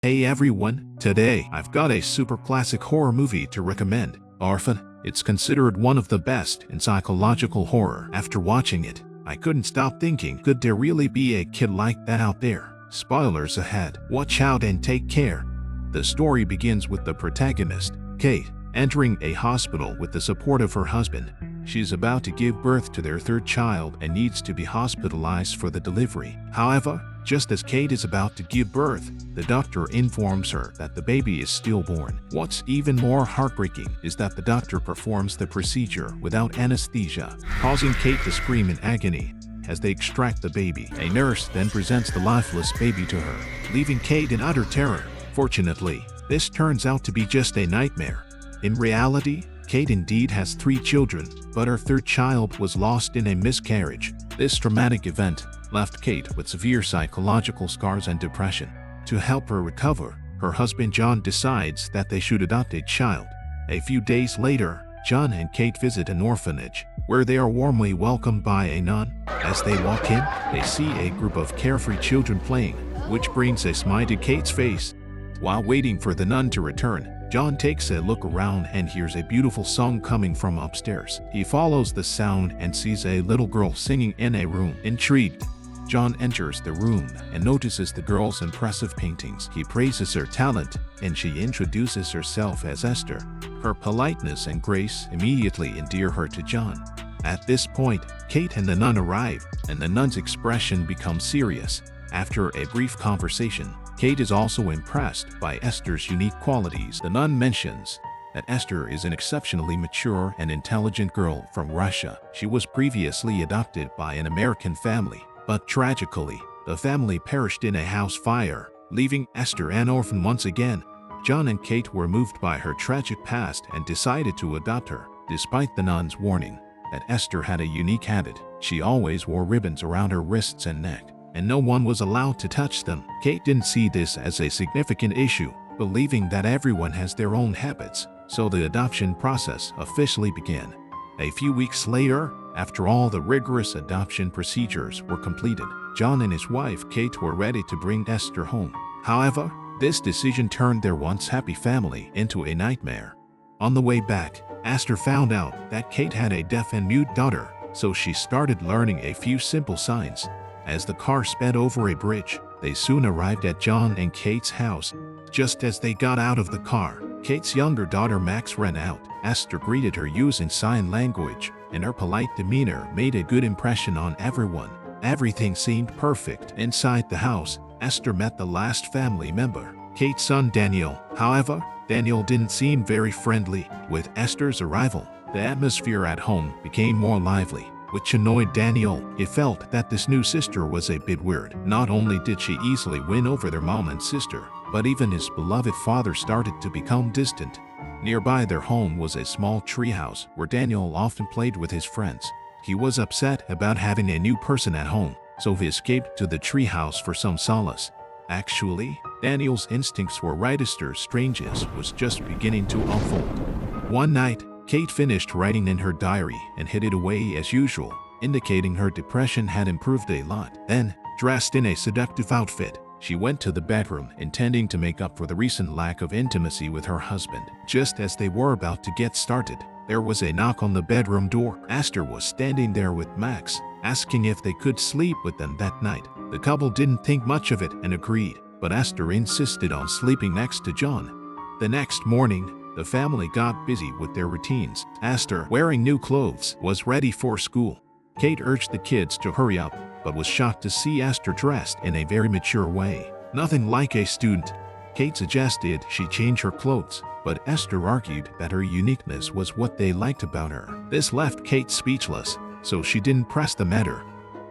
Hey everyone, today I've got a super classic horror movie to recommend, Orphan. It's considered one of the best in psychological horror. After watching it, I couldn't stop thinking, could there really be a kid like that out there? Spoilers ahead, watch out and take care. The story begins with the protagonist, Kate, entering a hospital with the support of her husband. She's about to give birth to their third child and needs to be hospitalized for the delivery. However, just as Kate is about to give birth, the doctor informs her that the baby is stillborn. What's even more heartbreaking is that the doctor performs the procedure without anesthesia, causing Kate to scream in agony. As they extract the baby, a nurse then presents the lifeless baby to her, leaving Kate in utter terror. Fortunately, this turns out to be just a nightmare. In reality, Kate indeed has 3 children, but her third child was lost in a miscarriage. This traumatic event left Kate with severe psychological scars and depression. To help her recover, her husband John decides that they should adopt a child. A few days later, John and Kate visit an orphanage, where they are warmly welcomed by a nun. As they walk in, they see a group of carefree children playing, which brings a smile to Kate's face. While waiting for the nun to return, John takes a look around and hears a beautiful song coming from upstairs. He follows the sound and sees a little girl singing in a room. Intrigued, John enters the room and notices the girl's impressive paintings. He praises her talent, and she introduces herself as Esther. Her politeness and grace immediately endear her to John. At this point, Kate and the nun arrive, and the nun's expression becomes serious. After a brief conversation, Kate is also impressed by Esther's unique qualities. The nun mentions that Esther is an exceptionally mature and intelligent girl from Russia. She was previously adopted by an American family, but tragically, the family perished in a house fire, leaving Esther an orphan once again. John and Kate were moved by her tragic past and decided to adopt her, despite the nun's warning that Esther had a unique habit. She always wore ribbons around her wrists and neck, and no one was allowed to touch them. Kate didn't see this as a significant issue, believing that everyone has their own habits, so the adoption process officially began. A few weeks later, after all the rigorous adoption procedures were completed, John and his wife Kate were ready to bring Esther home. However, this decision turned their once happy family into a nightmare. On the way back, Esther found out that Kate had a deaf and mute daughter, so she started learning a few simple signs. As the car sped over a bridge, they soon arrived at John and Kate's house. Just as they got out of the car, Kate's younger daughter Max ran out. Esther greeted her using sign language, and her polite demeanor made a good impression on everyone. Everything seemed perfect. Inside the house, Esther met the last family member, Kate's son Daniel. However, Daniel didn't seem very friendly. With Esther's arrival, the atmosphere at home became more lively, which annoyed Daniel. He felt that this new sister was a bit weird. Not only did she easily win over their mom and sister, but even his beloved father started to become distant. Nearby their home was a small treehouse where Daniel often played with his friends. He was upset about having a new person at home, so he escaped to the treehouse for some solace. Actually, Daniel's instincts were right. Esther's strangeness was just beginning to unfold. One night, Kate finished writing in her diary and hid it away as usual, indicating her depression had improved a lot. Then, dressed in a seductive outfit, she went to the bedroom, intending to make up for the recent lack of intimacy with her husband. Just as they were about to get started, there was a knock on the bedroom door. Esther was standing there with Max, asking if they could sleep with them that night. The couple didn't think much of it and agreed, but Esther insisted on sleeping next to John. The next morning, the family got busy with their routines. Esther, wearing new clothes, was ready for school. Kate urged the kids to hurry up, but was shocked to see Esther dressed in a very mature way. Nothing like a student. Kate suggested she change her clothes, but Esther argued that her uniqueness was what they liked about her. This left Kate speechless, so she didn't press the matter.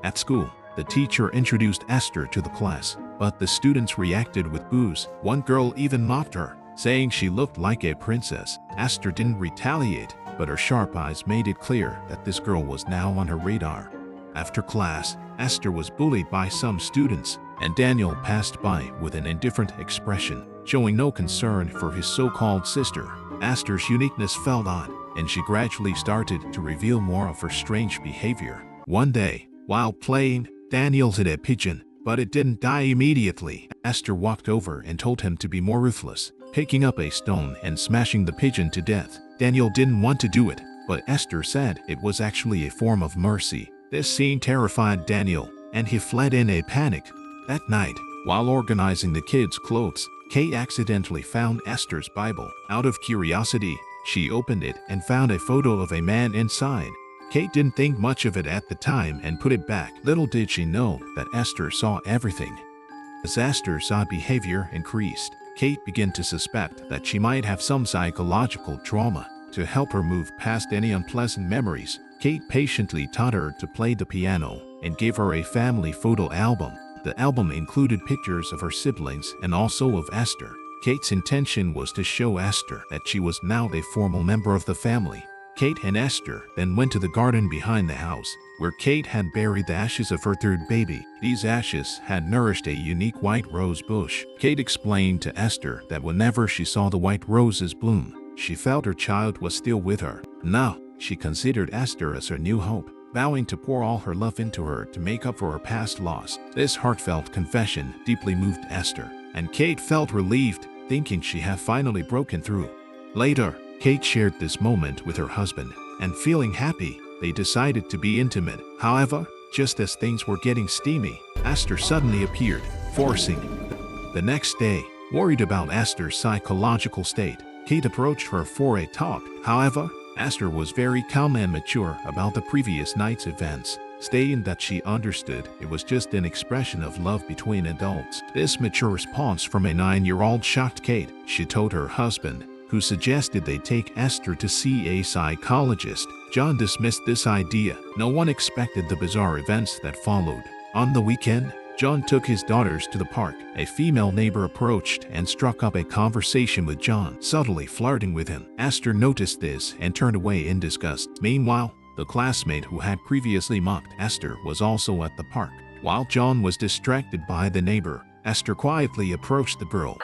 At school, the teacher introduced Esther to the class, but the students reacted with boos. One girl even mocked her, saying she looked like a princess. Esther didn't retaliate, but her sharp eyes made it clear that this girl was now on her radar. After class, Esther was bullied by some students, and Daniel passed by with an indifferent expression, showing no concern for his so-called sister. Esther's uniqueness felt odd, and she gradually started to reveal more of her strange behavior. One day, while playing, Daniel hit a pigeon, But it didn't die immediately. Esther walked over and told him to be more ruthless, picking up a stone and smashing the pigeon to death. Daniel didn't want to do it, but Esther said it was actually a form of mercy. This scene terrified Daniel, and he fled in a panic. That night, while organizing the kids' clothes, Kate accidentally found Esther's Bible. Out of curiosity, she opened it and found a photo of a man inside. Kate didn't think much of it at the time and put it back. Little did she know that Esther saw everything. As Esther's odd behavior increased, Kate began to suspect that she might have some psychological trauma. To help her move past any unpleasant memories, Kate patiently taught her to play the piano and gave her a family photo album. The album included pictures of her siblings and also of Esther. Kate's intention was to show Esther that she was now a formal member of the family. Kate and Esther then went to the garden behind the house, where Kate had buried the ashes of her third baby. These ashes had nourished a unique white rose bush. Kate explained to Esther that whenever she saw the white roses bloom, she felt her child was still with her. Now, she considered Esther as her new hope, vowing to pour all her love into her to make up for her past loss. This heartfelt confession deeply moved Esther, and Kate felt relieved, thinking she had finally broken through. Later, Kate shared this moment with her husband, and feeling happy, they decided to be intimate. However, just as things were getting steamy, Esther suddenly appeared, forcing. The next day, worried about Esther's psychological state, Kate approached her for a talk. However, Esther was very calm and mature about the previous night's events, stating that she understood it was just an expression of love between adults. This mature response from a 9-year-old shocked Kate. She told her husband, who suggested they take Esther to see a psychologist. John dismissed this idea. No one expected the bizarre events that followed. On the weekend, John took his daughters to the park. A female neighbor approached and struck up a conversation with John, subtly flirting with him. Esther noticed this and turned away in disgust. Meanwhile, the classmate who had previously mocked Esther was also at the park. While John was distracted by the neighbor, Esther quietly approached the girl.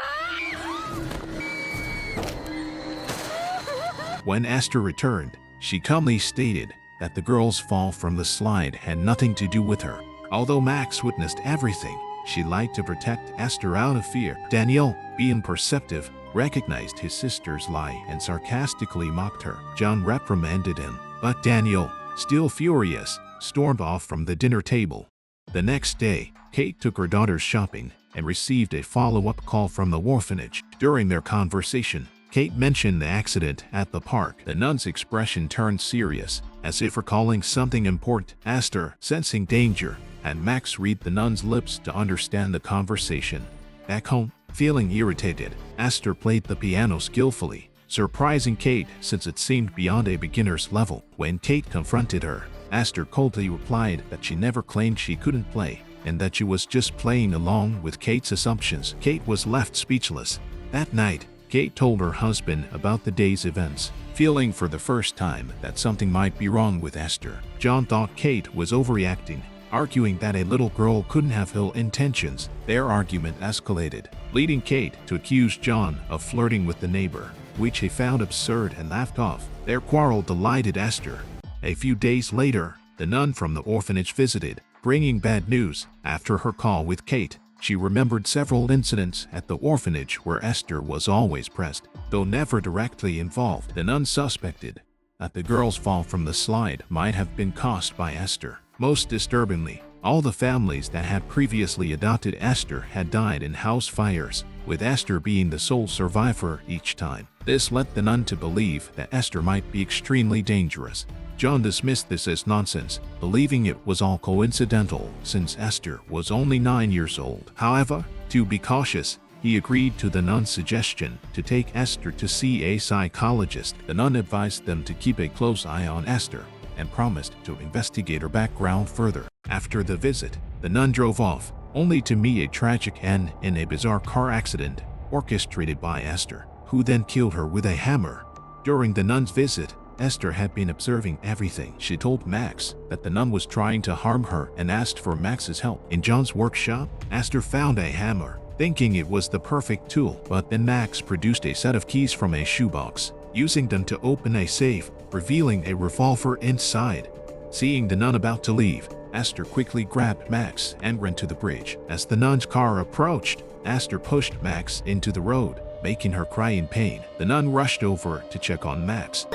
When Esther returned, she calmly stated that the girl's fall from the slide had nothing to do with her. Although Max witnessed everything, she lied to protect Esther out of fear. Daniel, being perceptive, recognized his sister's lie and sarcastically mocked her. John reprimanded him, but Daniel, still furious, stormed off from the dinner table. The next day, Kate took her daughters shopping and received a follow-up call from the orphanage. During their conversation, Kate mentioned the accident at the park. The nun's expression turned serious, as if recalling something important. Esther, sensing danger, had Max read the nun's lips to understand the conversation. Back home, feeling irritated, Esther played the piano skillfully, surprising Kate since it seemed beyond a beginner's level. When Kate confronted her, Esther coldly replied that she never claimed she couldn't play, and that she was just playing along with Kate's assumptions. Kate was left speechless. That night, Kate told her husband about the day's events, feeling for the first time that something might be wrong with Esther. John thought Kate was overreacting, arguing that a little girl couldn't have ill intentions. Their argument escalated, leading Kate to accuse John of flirting with the neighbor, which he found absurd and laughed off. Their quarrel delighted Esther. A few days later, the nun from the orphanage visited, bringing bad news. After her call with Kate, she remembered several incidents at the orphanage where Esther was always present. Though never directly involved, the nun suspected that the girl's fall from the slide might have been caused by Esther. Most disturbingly, all the families that had previously adopted Esther had died in house fires, with Esther being the sole survivor each time. This led the nun to believe that Esther might be extremely dangerous. John dismissed this as nonsense, believing it was all coincidental since Esther was only 9 years old. However, to be cautious, he agreed to the nun's suggestion to take Esther to see a psychologist. The nun advised them to keep a close eye on Esther and promised to investigate her background further. After the visit, the nun drove off, only to meet a tragic end in a bizarre car accident orchestrated by Esther, who then killed her with a hammer. During the nun's visit, Esther had been observing everything. She told Max that the nun was trying to harm her and asked for Max's help. In John's workshop, Esther found a hammer, thinking it was the perfect tool, but then Max produced a set of keys from a shoebox, using them to open a safe, revealing a revolver inside. Seeing the nun about to leave, Esther quickly grabbed Max and ran to the bridge. As the nun's car approached, Esther pushed Max into the road, making her cry in pain. The nun rushed over to check on Max,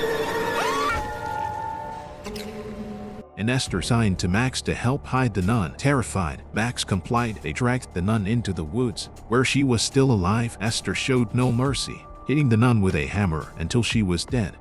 and Esther signed to Max to help hide the nun. Terrified, Max complied. They dragged the nun into the woods, where she was still alive. Esther showed no mercy, hitting the nun with a hammer until she was dead.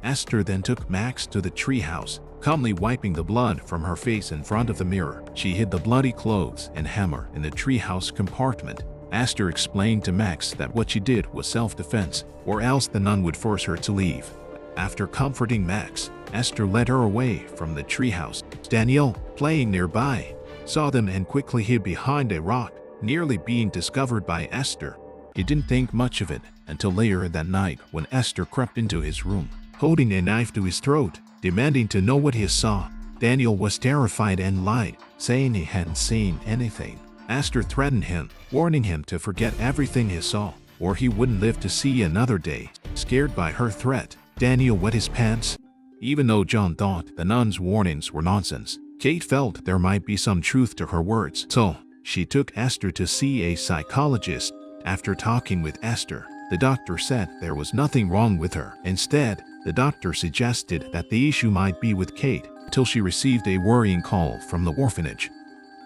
Esther then took Max to the treehouse, calmly wiping the blood from her face in front of the mirror. She hid the bloody clothes and hammer in the treehouse compartment. Esther explained to Max that what she did was self-defense, or else the nun would force her to leave. After comforting Max, Esther led her away from the treehouse. Daniel, playing nearby, saw them and quickly hid behind a rock, nearly being discovered by Esther. He didn't think much of it until later that night when Esther crept into his room, holding a knife to his throat, demanding to know what he saw. Daniel was terrified and lied, saying he hadn't seen anything. Esther threatened him, warning him to forget everything he saw, or he wouldn't live to see another day. Scared by her threat, Daniel wet his pants. Even though John thought the nun's warnings were nonsense, Kate felt there might be some truth to her words. So, she took Esther to see a psychologist. After talking with Esther, the doctor said there was nothing wrong with her. Instead, the doctor suggested that the issue might be with Kate, till she received a worrying call from the orphanage.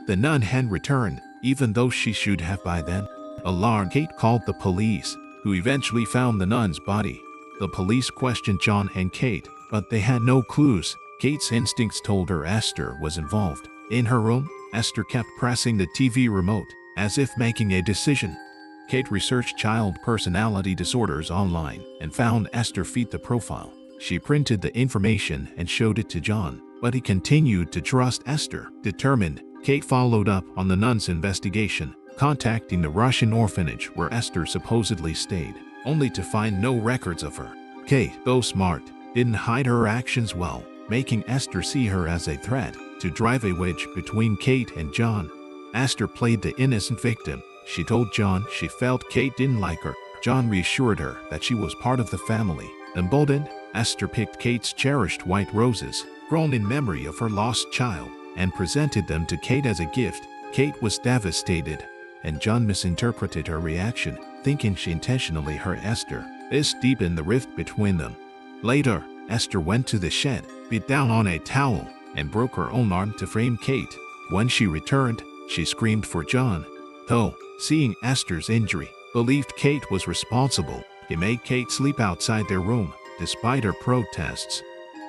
The nun had returned, even though she should have by then. Alarmed, Kate called the police, who eventually found the nun's body. The police questioned John and Kate, but they had no clues. Kate's instincts told her Esther was involved. In her room, Esther kept pressing the TV remote, as if making a decision. Kate researched child personality disorders online and found Esther fit the profile. She printed the information and showed it to John, but he continued to trust Esther. Determined, Kate followed up on the nun's investigation, contacting the Russian orphanage where Esther supposedly stayed, only to find no records of her. Kate, though smart, didn't hide her actions well, making Esther see her as a threat to drive a wedge between Kate and John. Esther played the innocent victim. She told John she felt Kate didn't like her. John reassured her that she was part of the family. Emboldened, Esther picked Kate's cherished white roses, grown in memory of her lost child, and presented them to Kate as a gift. Kate was devastated, and John misinterpreted her reaction, thinking she intentionally hurt Esther. This deepened the rift between them. Later, Esther went to the shed, beat down on a towel, and broke her own arm to frame Kate. When she returned, she screamed for John. Though, seeing Esther's injury, believed Kate was responsible. He made Kate sleep outside their room, despite her protests.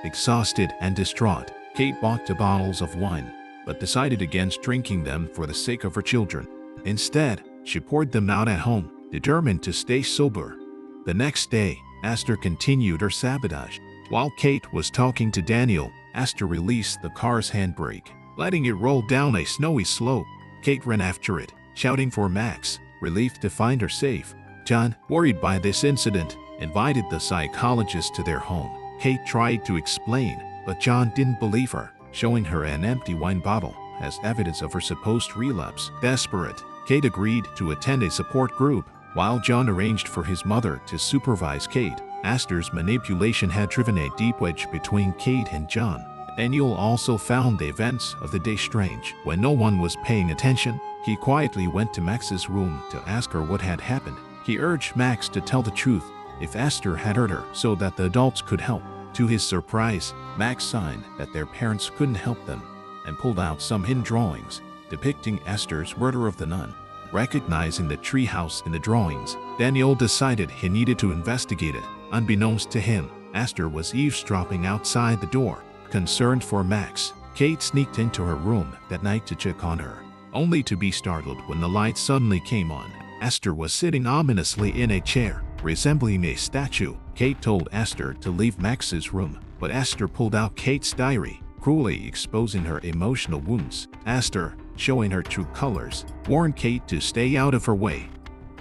Exhausted and distraught, Kate bought 2 bottles of wine, but decided against drinking them for the sake of her children. Instead, she poured them out at home, determined to stay sober. The next day, Esther continued her sabotage. While Kate was talking to Daniel, Esther released the car's handbrake, letting it roll down a snowy slope. Kate ran after it, shouting for Max, relieved to find her safe. John, worried by this incident, invited the psychologist to their home. Kate tried to explain, but John didn't believe her, showing her an empty wine bottle as evidence of her supposed relapse. Desperate, Kate agreed to attend a support group, while John arranged for his mother to supervise Kate. Esther's manipulation had driven a deep wedge between Kate and John. Daniel also found the events of the day strange. When no one was paying attention, he quietly went to Max's room to ask her what had happened. He urged Max to tell the truth if Esther had hurt her so that the adults could help. To his surprise, Max signed that their parents couldn't help them and pulled out some hidden drawings depicting Esther's murder of the nun. Recognizing the treehouse in the drawings, Daniel decided he needed to investigate it. Unbeknownst to him, Esther was eavesdropping outside the door. Concerned for Max, Kate sneaked into her room that night to check on her, only to be startled when the light suddenly came on. Esther was sitting ominously in a chair, resembling a statue. Kate told Esther to leave Max's room, but Esther pulled out Kate's diary, cruelly exposing her emotional wounds. Esther, showing her true colors, warned Kate to stay out of her way.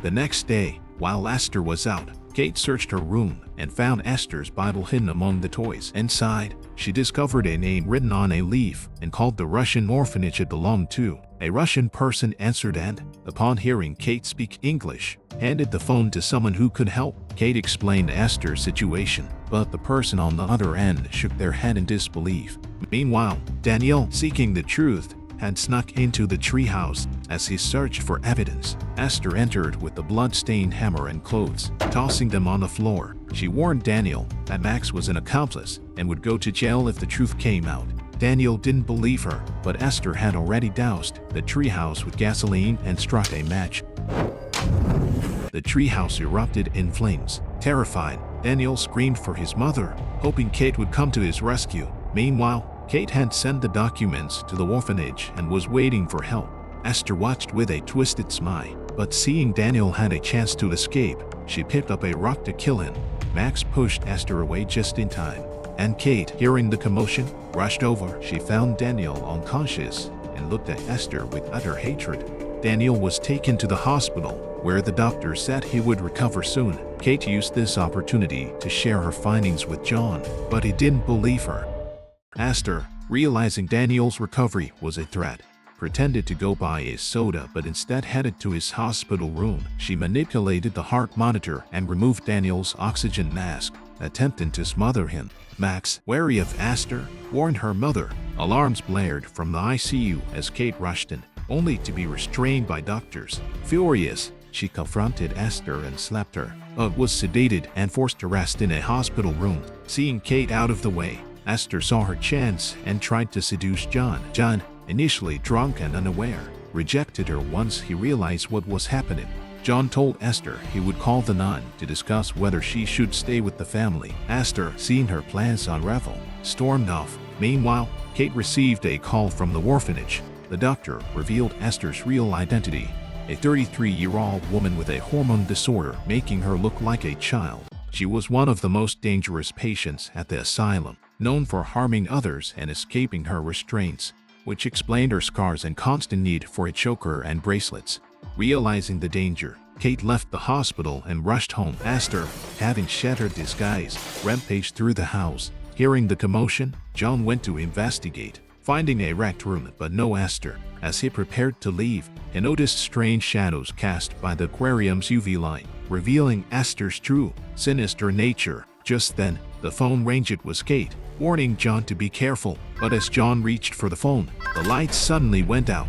The next day, while Esther was out, Kate searched her room and found Esther's Bible hidden among the toys. Inside, she discovered a name written on a leaf and called the Russian orphanage it belonged to. A Russian person answered and, upon hearing Kate speak English, handed the phone to someone who could help. Kate explained Esther's situation, but the person on the other end shook their head in disbelief. Meanwhile, Daniel, seeking the truth, had snuck into the treehouse. As he searched for evidence, Esther entered with the blood-stained hammer and clothes, tossing them on the floor. She warned Daniel that Max was an accomplice and would go to jail if the truth came out. Daniel didn't believe her, but Esther had already doused the treehouse with gasoline and struck a match. The treehouse erupted in flames. Terrified, Daniel screamed for his mother, hoping Kate would come to his rescue. Meanwhile, Kate had sent the documents to the orphanage and was waiting for help. Esther watched with a twisted smile, but seeing Daniel had a chance to escape, she picked up a rock to kill him. Max pushed Esther away just in time, and Kate, hearing the commotion, rushed over. She found Daniel unconscious and looked at Esther with utter hatred. Daniel was taken to the hospital, where the doctor said he would recover soon. Kate used this opportunity to share her findings with John, but he didn't believe her. Esther, realizing Daniel's recovery was a threat, pretended to go buy a soda but instead headed to his hospital room. She manipulated the heart monitor and removed Daniel's oxygen mask, attempting to smother him. Max, wary of Esther, warned her mother. Alarms blared from the ICU as Kate rushed in, only to be restrained by doctors. Furious, she confronted Esther and slapped her, but was sedated and forced to rest in a hospital room. Seeing Kate out of the way, Esther saw her chance and tried to seduce John. John, initially drunk and unaware, rejected her once he realized what was happening. John told Esther he would call the nun to discuss whether she should stay with the family. Esther, seeing her plans unravel, stormed off. Meanwhile, Kate received a call from the orphanage. The doctor revealed Esther's real identity, a 33-year-old woman with a hormone disorder, making her look like a child. She was one of the most dangerous patients at the asylum, known for harming others and escaping her restraints, which explained her scars and constant need for a choker and bracelets. Realizing the danger, Kate left the hospital and rushed home. Esther, having shattered disguise, rampaged through the house. Hearing the commotion, John went to investigate, finding a wrecked room but no Esther. As he prepared to leave, he noticed strange shadows cast by the aquarium's UV light, revealing Esther's true, sinister nature. Just then, the phone rang. It was Kate, warning John to be careful. But as John reached for the phone, the light suddenly went out.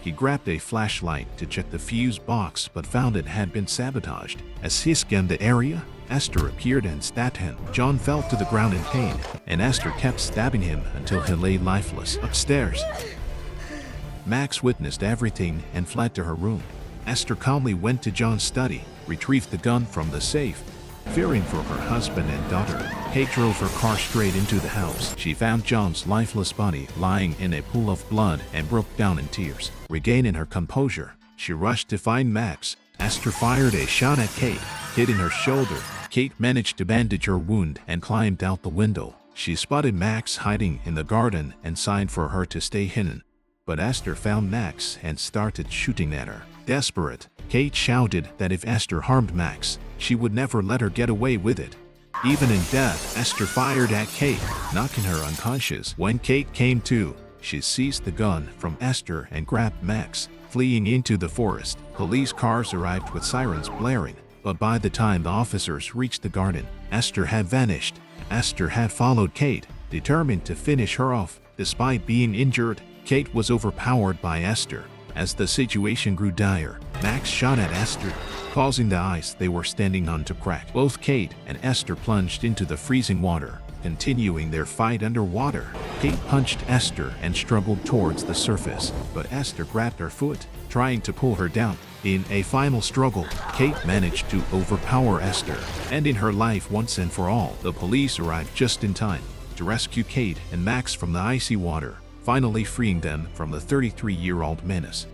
He grabbed a flashlight to check the fuse box but found it had been sabotaged. As he scanned the area, Esther appeared and stabbed him. John fell to the ground in pain, and Esther kept stabbing him until he lay lifeless. Upstairs, Max witnessed everything and fled to her room. Esther calmly went to John's study, retrieved the gun from the safe. Fearing for her husband and daughter, Kate drove her car straight into the house. She found John's lifeless body lying in a pool of blood and broke down in tears. Regaining her composure, she rushed to find Max. Esther fired a shot at Kate, hitting her shoulder. Kate managed to bandage her wound and climbed out the window. She spotted Max hiding in the garden and signed for her to stay hidden. But Esther found Max and started shooting at her. Desperate, Kate shouted that if Esther harmed Max, she would never let her get away with it. Even in death, Esther fired at Kate, knocking her unconscious. When Kate came to, she seized the gun from Esther and grabbed Max, fleeing into the forest. Police cars arrived with sirens blaring, but by the time the officers reached the garden, Esther had vanished. Esther had followed Kate, determined to finish her off. Despite being injured, Kate was overpowered by Esther. As the situation grew dire, Max shot at Esther, causing the ice they were standing on to crack. Both Kate and Esther plunged into the freezing water, continuing their fight underwater. Kate punched Esther and struggled towards the surface, but Esther grabbed her foot, trying to pull her down. In a final struggle, Kate managed to overpower Esther, ending her life once and for all. The police arrived just in time to rescue Kate and Max from the icy water, finally freeing them from the 33-year-old menace.